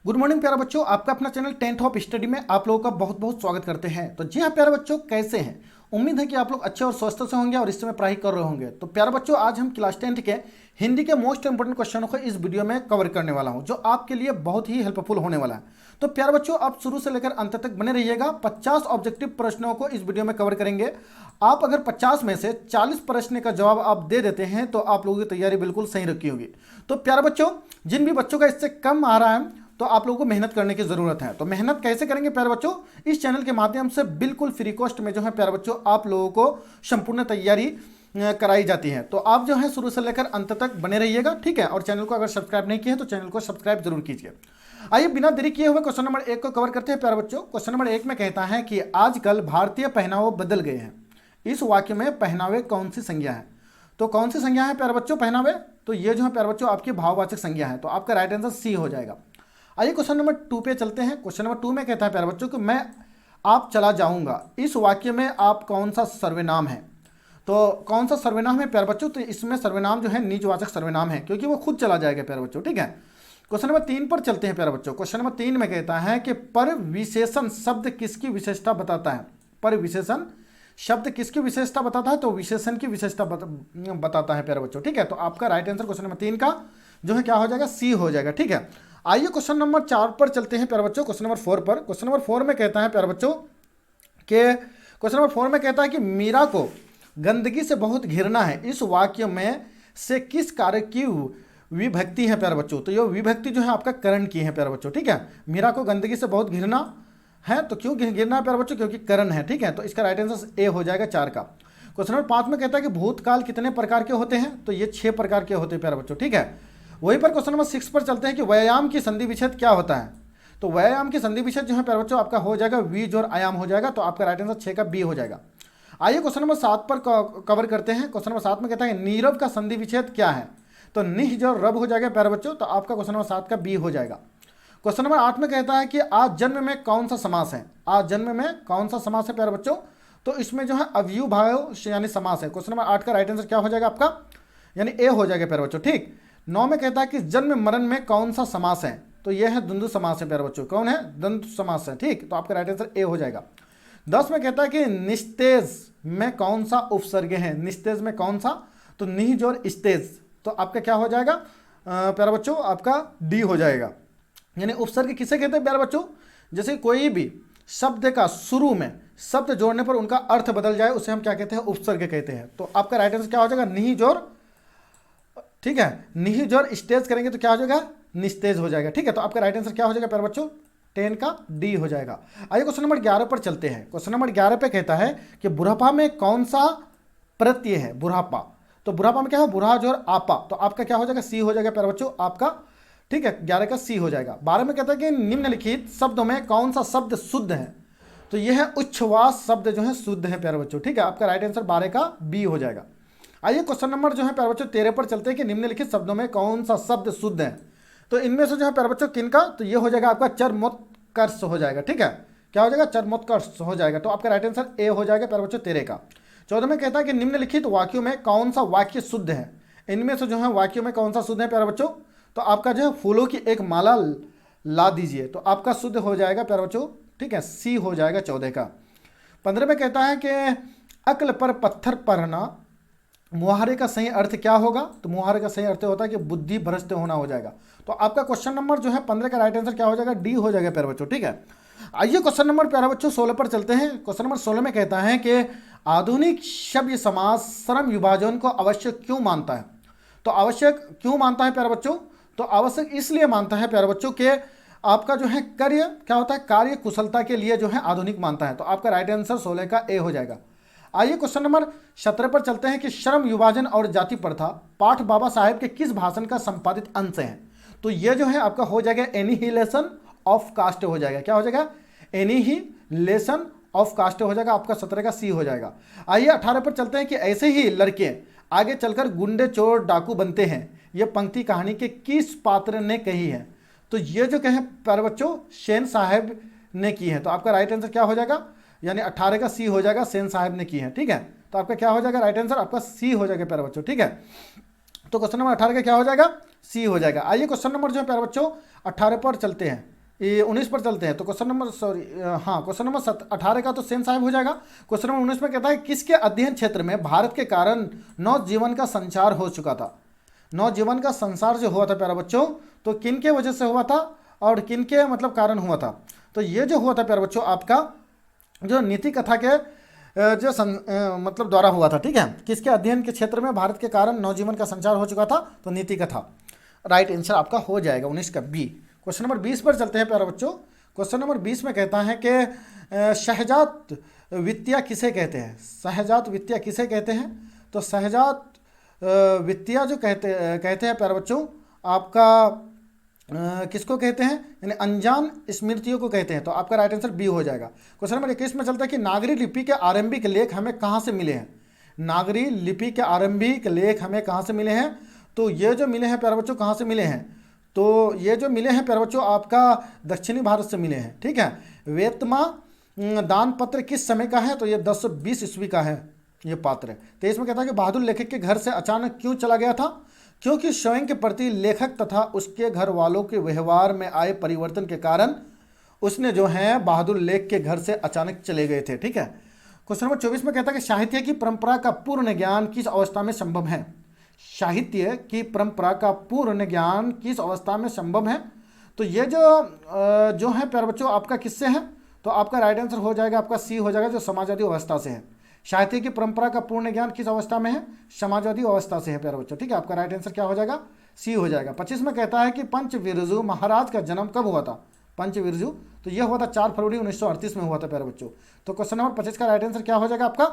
Good morning प्यारे बच्चों, आपका अपना चैनल 10th ऑफ स्टडी में आप लोगों का बहुत बहुत स्वागत करते हैं। तो जी हाँ प्यारे बच्चों, कैसे हैं? उम्मीद है कि आप लोग अच्छे और स्वस्थ से होंगे और इस समय पढ़ाई कर रहे होंगे। तो प्यारे बच्चों, आज हम क्लास 10th के हिंदी के मोस्ट इंपोर्टेंट क्वेश्चनों को इस वीडियो में कवर करने वाला हूं, जो आपके लिए बहुत ही हेल्पफुल होने वाला है। तो प्यारे बच्चों, आप शुरू से लेकर अंत तक बने रहिएगा। 50 ऑब्जेक्टिव प्रश्नों को इस वीडियो में कवर करेंगे। आप अगर 50 में से 40 प्रश्न का जवाब आप दे देते हैं तो आप लोगों की तैयारी बिल्कुल सही रखी होगी। तो प्यारे बच्चों, जिन भी बच्चों का इससे कम आ रहा है तो आप लोगों को मेहनत करने की जरूरत है। तो मेहनत कैसे करेंगे प्यारे बच्चों? इस चैनल के माध्यम से बिल्कुल फ्री कॉस्ट में जो है प्यारे बच्चों आप लोगों को संपूर्ण तैयारी कराई जाती है। तो आप जो है शुरू से लेकर अंत तक बने रहिएगा, ठीक है। और चैनल को अगर सब्सक्राइब नहीं किया है तो चैनल को सब्सक्राइब जरूर कीजिए। आइए बिना देरी किए हुए क्वेश्चन नंबर 1 को कवर करते हैं प्यारे बच्चों। क्वेश्चन नंबर 1 में कहता है कि आजकल भारतीय पहनावे बदल गए हैं। इस वाक्य में पहनावे कौन सी संज्ञा है? तो कौन सी संज्ञा है प्यारे बच्चों पहनावे? तो ये जो है प्यारे बच्चों आपकी भाववाचक संज्ञा है। तो आपका राइट आंसर सी हो जाएगा। आइए क्वेश्चन नंबर 2 पे चलते हैं। क्वेश्चन नंबर 2 में कहता है प्यारे बच्चों कि मैं आप चला जाऊंगा। इस वाक्य में आप कौन सा सर्वनाम है? तो कौन सा सर्वनाम है प्यारे बच्चों? तो इसमें सर्वनाम जो है निजवाचक सर्वनाम है, क्योंकि वो खुद चला जाएगा प्यारे बच्चों, ठीक है। क्वेश्चन नंबर 3 पर चलते हैं प्यारे बच्चों। क्वेश्चन नंबर 3 में कहता है कि पर विशेषण शब्द किसकी विशेषता बताता है? पर विशेषण शब्द किसकी विशेषता बताता है? तो विशेषण की विशेषता बताता है प्यारे बच्चों, ठीक है। तो आपका राइट आंसर क्वेश्चन नंबर 3 का जो है क्या हो जाएगा? सी हो जाएगा, ठीक है। आइए क्वेश्चन नंबर 4 पर चलते हैं प्यारे बच्चों। क्वेश्चन नंबर 4 पर। क्वेश्चन नंबर 4 में कहता है प्यारे बच्चों कि क्वेश्चन नंबर 4 में कहता है कि मीरा को गंदगी से बहुत घिरना है। इस वाक्य में से किस कार्य की विभक्ति है प्यारे बच्चों? तो ये विभक्ति जो है आपका करण की है प्यारे बच्चों, ठीक है। मीरा को गंदगी से बहुत घिरना है, तो क्यों घिरना है प्यारे बच्चों? क्योंकि करण है, ठीक है। तो इसका राइट आंसर ए हो जाएगा 4 का। क्वेश्चन नंबर 5 में कहता है कि भूतकाल कितने प्रकार के होते हैं? तो ये 6 प्रकार के होते हैं प्यारे बच्चों, ठीक है। वहीं पर क्वेश्चन नंबर 6 पर चलते हैं कि व्यायाम की संधि विच्छेद क्या होता है? तो व्यायाम की संधि विच्छेद जो है प्यारे बच्चों आपका हो जाएगा वीज और आयाम हो जाएगा। तो आपका राइट आंसर 6 का बी हो जाएगा। आइए क्वेश्चन नंबर 7 पर कवर करते हैं। क्वेश्चन नंबर 7 में कहता है नीरव का संधि विच्छेद क्या है? तो निह जो रब हो जाएगा प्यारे बच्चों। तो आपका क्वेश्चन नंबर 7 का बी हो जाएगा। क्वेश्चन नंबर 8 में कहता है कि आज जन्म में कौन सा समास है? आज जन्म में कौन सा समास है प्यारे बच्चों? तो इसमें जो है अव्यूभाव यानी समास है। क्वेश्चन नंबर 8 का राइट आंसर क्या हो जाएगा आपका? यानी ए हो जाएगा प्यारे बच्चों, ठीक। 9 में कहता है कि जन्म मरण में कौन सा समास है? तो यह है द्वंद्व समास है प्यारे बच्चों। कौन है? द्वंद्व समास है, ठीक। तो आपका राइट आंसर ए हो जाएगा। 10 में कहता है कि निस्तेज में कौन सा उपसर्ग है? निस्तेज में कौन सा? तो निज और स्तेज। तो आपका क्या हो जाएगा प्यारे बच्चों? आपका डी हो जाएगा। यानी उपसर्ग किसे कहते हैं प्यारे बच्चों? जैसे कोई भी शब्द का शुरू में शब्द जोड़ने पर उनका अर्थ बदल जाए उसे हम क्या कहते हैं? उपसर्ग कहते हैं। तो आपका राइट आंसर क्या हो जाएगा? निज और, ठीक है, निज और स्टेज करेंगे तो क्या हो जाएगा? निस्तेज हो जाएगा, ठीक है। तो आपका राइट आंसर क्या हो जाएगा प्यारे बच्चों? 10 का डी हो जाएगा। आइए क्वेश्चन नंबर 11 पर चलते हैं। क्वेश्चन नंबर 11 पे कहता है कि बुढ़ापा में कौन सा प्रत्यय है? बुढ़ापा। तो बुढ़ापा में क्या है? बुढ़ा जो और आपा। तो आपका क्या हो जाएगा? सी हो जाएगा प्यारे बच्चों आपका, ठीक है। 11 का सी हो जाएगा। 12 में कहता है कि निम्नलिखित शब्दों में कौन सा शब्द शुद्ध है? तो यह है उच्छ्वास शब्द जो है शुद्ध है प्यारे बच्चों, ठीक है। आपका राइट आंसर 12 का बी हो जाएगा। आइए क्वेश्चन नंबर जो है प्यारे बच्चों 13 पर चलते हैं कि निम्नलिखित शब्दों में कौन सा शब्द शुद्ध है? तो इनमें से जो है प्यारे बच्चों किनका? तो ये हो जाएगा आपका चरमोत्कर्ष हो जाएगा, ठीक है। क्या हो जाएगा? चरमोत्कर्ष हो जाएगा। तो आपका राइट आंसर ए हो जाएगा प्यारे बच्चों 13 का। 14 में कहता है कि निम्नलिखित वाक्यों में कौन सा वाक्य शुद्ध है? इनमें से जो है वाक्यों में कौन सा शुद्ध है प्यारे बच्चों? तो आपका जो है फूलों की एक माला ला दीजिए। तो आपका शुद्ध हो जाएगा प्यारे बच्चों, ठीक है, सी हो जाएगा 14 का। 15 में कहता है कि अक्ल पर पत्थर पड़ना, मुहावरे का सही अर्थ क्या होगा? तो मुहावरे का सही अर्थ होता है कि बुद्धि भ्रष्ट होना हो जाएगा। तो आपका क्वेश्चन नंबर जो है 15 का राइट आंसर क्या हो जाएगा? डी हो जाएगा प्यारे बच्चों, ठीक है। आइए क्वेश्चन नंबर प्यारे बच्चों 16 पर चलते हैं। क्वेश्चन नंबर 16 में कहता है कि आधुनिक शब्द समास श्रम विभाजन को आवश्यक क्यों मानता है? तो आवश्यक क्यों मानता है प्यारे बच्चों? तो आवश्यक इसलिए मानता है प्यारे बच्चों के आपका जो है कार्य क्या होता है? कार्य कुशलता के लिए जो है आधुनिक मानता है। तो आपका राइट आंसर 16 का ए हो जाएगा। आइए क्वेश्चन नंबर 17 पर चलते हैं कि श्रम विभाजन और जाति प्रथा पाठ बाबा साहेब के किस भाषण का संपादित अंश है? तो ये जो है आपका हो जाएगा एनिहिलेशन ऑफ कास्ट हो जाएगा। क्या हो जाएगा? एनिहिलेशन ऑफ कास्ट हो जाएगा। आपका 17 का सी हो जाएगा। आइए 18 पर चलते हैं कि ऐसे ही लड़के आगे चलकर गुंडे चोर डाकू बनते हैं। यह पंक्ति कहानी के किस पात्र ने कही है? तो ये जो कहे प्यारे बच्चों सेन साहब ने की है। तो आपका राइट आंसर क्या हो जाएगा? यानी 18 का सी हो जाएगा, सेन साहब ने की है, ठीक है। तो आपका क्या हो जाएगा? राइट आंसर आपका सी हो जाएगा प्यारे बच्चों, ठीक है। तो क्वेश्चन नंबर 18 का क्या हो जाएगा? सी हो जाएगा। आइए क्वेश्चन नंबर जो है प्यारे बच्चों 18 पर चलते हैं। ये 19 पर चलते हैं, तो क्वेश्चन नंबर हाँ क्वेश्चन नंबर 18 का तो सेम साहब हो जाएगा। क्वेश्चन नंबर 19 में कहता है किसके अध्ययन क्षेत्र में भारत के कारण नवजीवन का संचार हो चुका था। नवजीवन का संसार जो हुआ था प्यारे बच्चों, तो किन के वजह से हुआ था और किन के मतलब कारण हुआ था। तो ये जो हुआ था प्यारे बच्चों आपका जो नीति कथा के मतलब द्वारा हुआ था, ठीक है। किसके अध्ययन के क्षेत्र में भारत के कारण नवजीवन का संचार हो चुका था, तो नीति कथा राइट आंसर आपका हो जाएगा 19 का बी। क्वेश्चन नंबर 20 पर चलते हैं प्यारे बच्चों। क्वेश्चन नंबर 20 में कहता है कि शहजात वित्तिया किसे कहते हैं। शहजात वित्तिया किसे कहते हैं, तो शहजात वित्तिया जो कहते हैं प्यारे बच्चों आपका किसको कहते हैं, यानी अनजान स्मृतियों को कहते हैं। तो आपका राइट आंसर बी हो जाएगा। क्वेश्चन नंबर 21 में चलता है कि नागरी लिपि के आरंभिक लेख हमें कहाँ से मिले हैं। नागरी लिपि के आरंभिक लेख हमें कहाँ से मिले हैं, तो ये जो मिले हैं प्यारे बच्चों कहाँ से मिले हैं, तो ये जो मिले हैं प्यारे बच्चों आपका दक्षिणी भारत से मिले हैं, ठीक है। वेतमा दान पत्र किस समय का है, तो ये 1020 ईस्वी का है ये पात्र। 23 में कहता है कि बहादुर लेखक के घर से अचानक क्यों चला गया था, क्योंकि स्वयं के प्रति लेखक तथा उसके घर वालों के व्यवहार में आए परिवर्तन के कारण उसने जो है बहादुर लेख के घर से अचानक चले गए थे, ठीक है। क्वेश्चन नंबर 24 में कहता है कि साहित्य की परंपरा का पूर्ण ज्ञान किस अवस्था में संभव है। साहित्य की परंपरा का पूर्ण ज्ञान किस अवस्था में संभव है, तो ये जो है प्यारे बच्चों आपका किससे है, तो आपका राइट आंसर हो जाएगा आपका सी हो जाएगा, जो समाजवादी अवस्था से है। साहित्य की परंपरा का पूर्ण ज्ञान किस अवस्था में है, समाजवादी अवस्था से है प्यारे बच्चों, ठीक है। आपका राइट आंसर क्या हो जाएगा, सी हो जाएगा। 25 में कहता है कि पंचविरजू महाराज का जन्म कब हुआ था। पंचविरजू तो यह हुआ था 4 फरवरी 1938 में हुआ था प्यारे बच्चों। तो क्वेश्चन नंबर 25 का राइट आंसर क्या हो जाएगा आपका,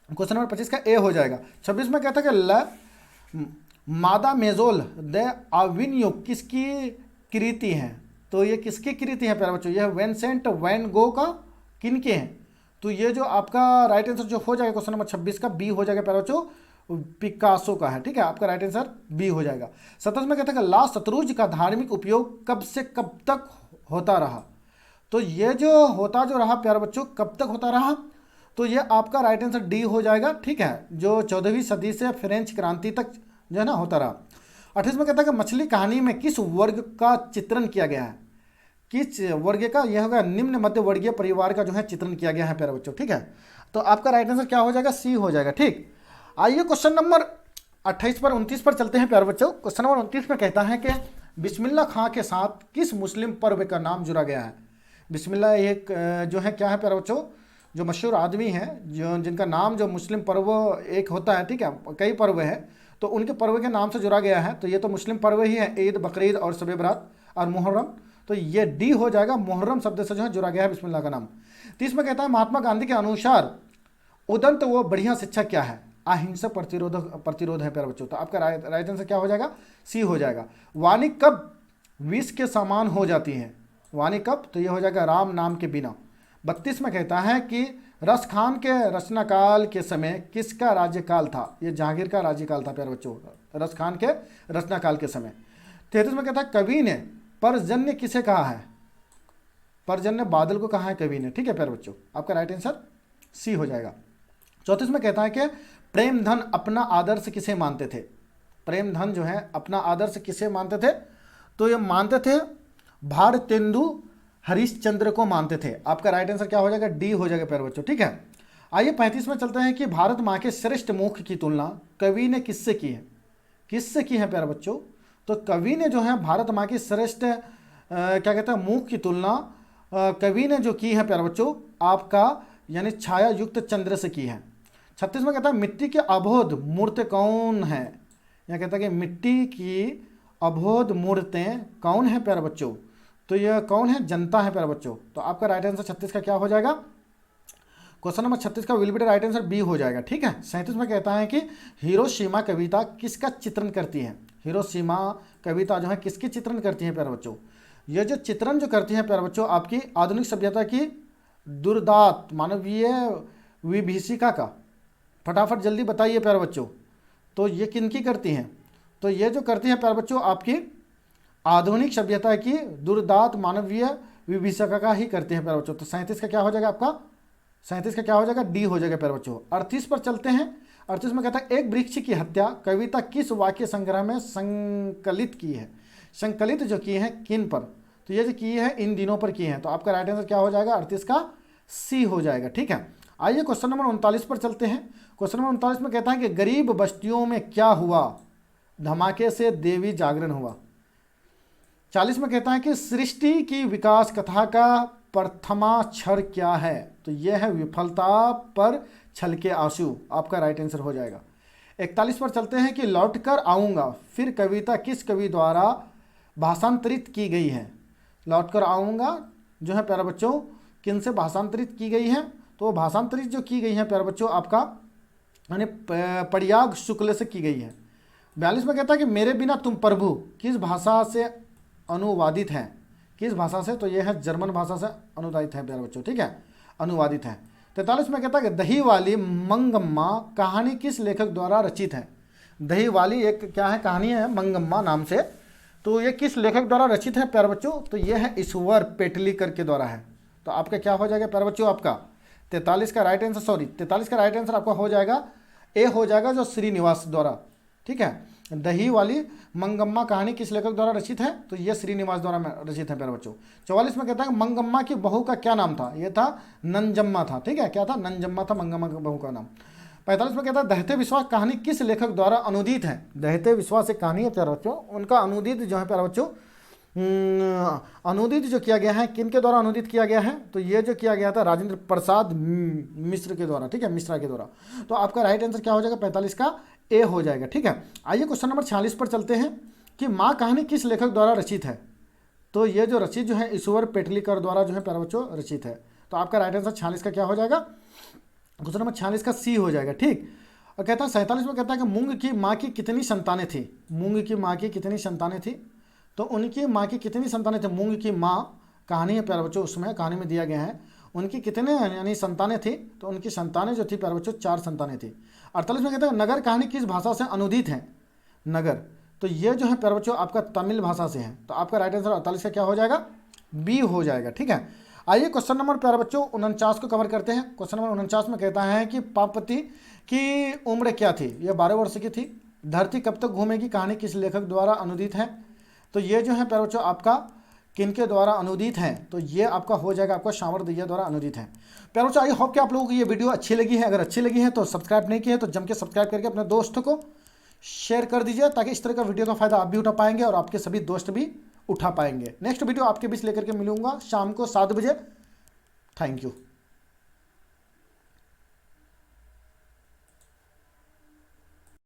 क्वेश्चन नंबर 25 का ए हो जाएगा। 26 में कहता है कि ल मादा मेजोल द आविन्यो किसकी कृति है, तो ये किसकी कृति है प्यारे बच्चों, यह विंसेंट वैन गो का किनके हैं, तो ये जो आपका राइट आंसर जो हो जाएगा क्वेश्चन नंबर 26 का बी हो जाएगा प्यारे बच्चों, पिकासो का है, ठीक है। आपका राइट आंसर बी हो जाएगा। 27 में कहता है कि ला शतरुंज का धार्मिक उपयोग कब से कब तक होता रहा, तो ये जो होता जो रहा प्यारे बच्चों कब तक होता रहा, तो ये आपका राइट आंसर डी हो जाएगा, ठीक है। जो 14वीं सदी से फ्रेंच क्रांति तक जो है ना होता रहा। 28 में कहता है कि मछली कहानी में किस वर्ग का चित्रण किया गया है, किस वर्ग का, यह होगा निम्न मध्य वर्गीय परिवार का जो है चित्रण किया गया है प्यारे बच्चों, ठीक है। तो आपका राइट आंसर क्या हो जाएगा, सी हो जाएगा, ठीक। आइए क्वेश्चन नंबर 28 पर 29 पर चलते हैं प्यारे बच्चों। क्वेश्चन नंबर 29 में कहता है कि बिस्मिल्लाह खां के साथ किस मुस्लिम पर्व का नाम जुड़ा गया है। बिस्मिल्लाह एक जो है क्या है प्यारे बच्चों, जो मशहूर आदमी है जो जिनका नाम जो मुस्लिम पर्व एक होता है, ठीक है, कई पर्व है, तो उनके पर्व के नाम से जुड़ा गया है। तो ये तो मुस्लिम पर्व ही है, ईद, बकरीद और शब बरात और मुहर्रम, तो ये डी हो जाएगा, मुहर्रम शब्द से जो है जुड़ा गया है बिस्मिल्लाह का नाम। 30 में कहता है महात्मा गांधी के अनुसार उदंत व बढ़िया शिक्षा क्या है, अहिंसक प्रतिरोध है प्यारे बच्चों। तो आपका राइट आंसर क्या हो जाएगा, सी हो जाएगा। वाणी कब विष के समान हो जाती है, वाणी कब, तो ये हो जाएगा राम नाम के बिना। 32 में कहता है कि रस खान के रचनाकाल के समय किसका राज्यकाल था, ये जहांगीर का राज्यकाल था प्यारे बच्चों, रस खान के रचनाकाल के समय। 33 में कहता है कवि ने पर्जन्य किसे कहा है, पर्जन्य बादल को कहा है कवि ने, ठीक है प्यारे बच्चों। आपका राइट आंसर सी हो जाएगा। 34 में कहता है कि प्रेमधन अपना आदर्श किसे मानते थे, प्रेमधन जो है अपना आदर्श किसे मानते थे, तो ये मानते थे भारतेंदु हरिश्चंद्र को मानते थे। आपका राइट आंसर क्या हो जाएगा, डी हो जाएगा प्यारे बच्चों, ठीक है। आइए 35 में चलते हैं कि भारत माँ के श्रेष्ठ मुख की तुलना कवि ने किससे की है, किससे की है प्यारे बच्चों, तो कवि ने जो है भारत माँ की श्रेष्ठ क्या कहते हैं मुख की तुलना कवि ने जो की है प्यारे बच्चों आपका यानी छाया युक्त चंद्र से की है। 36 में कहता है मिट्टी के अबोध मूर्तें कौन है, यहाँ कहता है कि मिट्टी की अबोध मूर्तें कौन है प्यारे बच्चों, तो यह कौन है, जनता है प्यारे बच्चों। तो आपका राइट आंसर 36 का क्या हो जाएगा, क्वेश्चन नंबर 36 का will be right answer B हो जाएगा, ठीक है। 37 में कहता है कि हिरोशिमा कविता किसका चित्रण करती है, हिरोशिमा कविता जो है किसकी चित्रण करती है प्यारे बच्चों, ये जो चित्रण जो करती है प्यारे बच्चों आपकी आधुनिक सभ्यता की दुर्दात मानवीय विभीषिका का, फटाफट जल्दी बताइए प्यारे बच्चों, तो ये किनकी करती हैं, तो ये जो करती है प्यारे बच्चों आपकी आधुनिक सभ्यता की दुर्दात मानवीय विभीषिका का ही करते हैं प्यारे बच्चों। तो 37 का क्या हो जाएगा आपका, 37 का क्या हो जाएगा, डी हो जाएगा प्यारे बच्चों। 38 पर चलते हैं। 38 में कहता है एक वृक्ष की हत्या कविता किस वाक्य संग्रह में संकलित की है, संकलित जो की है किन पर, तो ये जो की है इन दिनों पर की है, तो आपका राइट आंसर क्या हो जाएगा? 38 का सी हो जाएगा। ठीक है, आइए क्वेश्चन नंबर 39 पर चलते हैं। क्वेश्चन नंबर 39 में कहता है कि गरीब बस्तियों में क्या हुआ, धमाके से देवी जागरण हुआ। 40 में कहता है कि सृष्टि की विकास कथा का प्रथमाक्षर क्या है, तो यह है विफलता पर छल के आंसू, आपका राइट आंसर हो जाएगा। 41 पर चलते हैं कि लौटकर आऊँगा फिर कविता किस कवि द्वारा भाषांतरित की गई है। लौटकर आऊँगा जो है प्यारे बच्चों किन से भाषांतरित की गई है, तो भाषांतरित जो की गई है प्यारे बच्चों आपका यानी परियाग शुक्ल से की गई है। 42 में कहता है कि मेरे बिना तुम प्रभु किस भाषा से अनुवादित है, किस भाषा से, तो यह है जर्मन भाषा से अनुवादित है प्यारे बच्चों। ठीक है, अनुवादित है। 43 में कहता है कि दही वाली मंगम्मा कहानी किस लेखक द्वारा रचित है। दही वाली एक क्या है कहानी है मंगम्मा नाम से, तो ये किस लेखक द्वारा रचित है प्यारे बच्चों, तो यह है ईश्वर पेटलीकर के द्वारा है। तो आपका क्या हो जाएगा प्यारे बच्चों? आपका 43 का राइट आंसर आपका हो जाएगा ए हो जाएगा जो श्रीनिवास द्वारा। ठीक है, दही वाली मंगम्मा कहानी किस लेखक द्वारा रचित है, तो यह श्रीनिवास द्वारा रचित है प्यारे बच्चों। 44 में कहता है मंगम्मा की बहू का क्या नाम था, यह था नंजम्मा था। ठीक है, क्या था? नंजम्मा था मंगम्मा की बहू का नाम। 45 में कहता है दहते विश्वास कहानी किस लेखक द्वारा अनुदित है। दहते विश्वास एक कहानी है प्यारे बच्चों, उनका अनुदित जो है प्यारे बच्चों अनुदित जो किया गया है किन के द्वारा अनुदित किया गया है, तो ये जो किया गया था राजेंद्र प्रसाद मिश्र के द्वारा। ठीक है, मिश्रा के द्वारा। तो आपका राइट आंसर क्या हो जाएगा? 45 का ए हो जाएगा। ठीक है, आइए क्वेश्चन नंबर 46 पर चलते हैं कि माँ कहानी किस लेखक द्वारा रचित है, तो ये जो रचित जो है ईश्वर पेटलीकर द्वारा जो है प्यारे बच्चों रचित है। तो आपका राइट आंसर 46 का क्या हो जाएगा? क्वेश्चन नंबर 46 का सी हो जाएगा। ठीक, और कहता है 47 में कहता है कि मूंग की माँ की कितनी संतानें थी। मूंग की माँ की कितनी संतानें थी, तो उनकी माँ की कितनी संतानें थी। मूंग की माँ कहानी है प्यारे बच्चों, उसमें कहानी में दिया गया है उनकी कितने यानी संतानें थी, तो उनकी संतानें जो थी प्यारे बच्चों 4 संतानें थी। 48 में कहता है नगर कहानी किस भाषा से अनुदित है। नगर, तो ये जो है प्यारे बच्चों आपका तमिल भाषा से है। तो आपका राइट आंसर 48 का क्या हो जाएगा? बी हो जाएगा। ठीक है, आइए क्वेश्चन नंबर प्यारे बच्चों 49 को कवर करते हैं। क्वेश्चन नंबर 49 में कहता है कि पापति की उम्र क्या थी, यह 12 वर्ष की थी। धरती कब तक घूमेगी कहानी किस लेखक द्वारा अनुदित है, तो ये जो है प्यारे बच्चों आपका किनके द्वारा अनुदित है, तो ये आपका हो जाएगा आपका शांवर दैया द्वारा अनुदित है। प्यारे बच्चों आई होप कि आप लोगों को ये वीडियो अच्छी लगी है। अगर अच्छी लगी है तो सब्सक्राइब नहीं किया है तो जम के सब्सक्राइब करके अपने दोस्तों को शेयर कर दीजिए, ताकि इस तरह का वीडियो का फायदा आप भी उठा पाएंगे और आपके सभी दोस्त भी उठा पाएंगे। नेक्स्ट वीडियो आपके बीच लेकर के मिलूंगा शाम को 7 बजे। Thank you.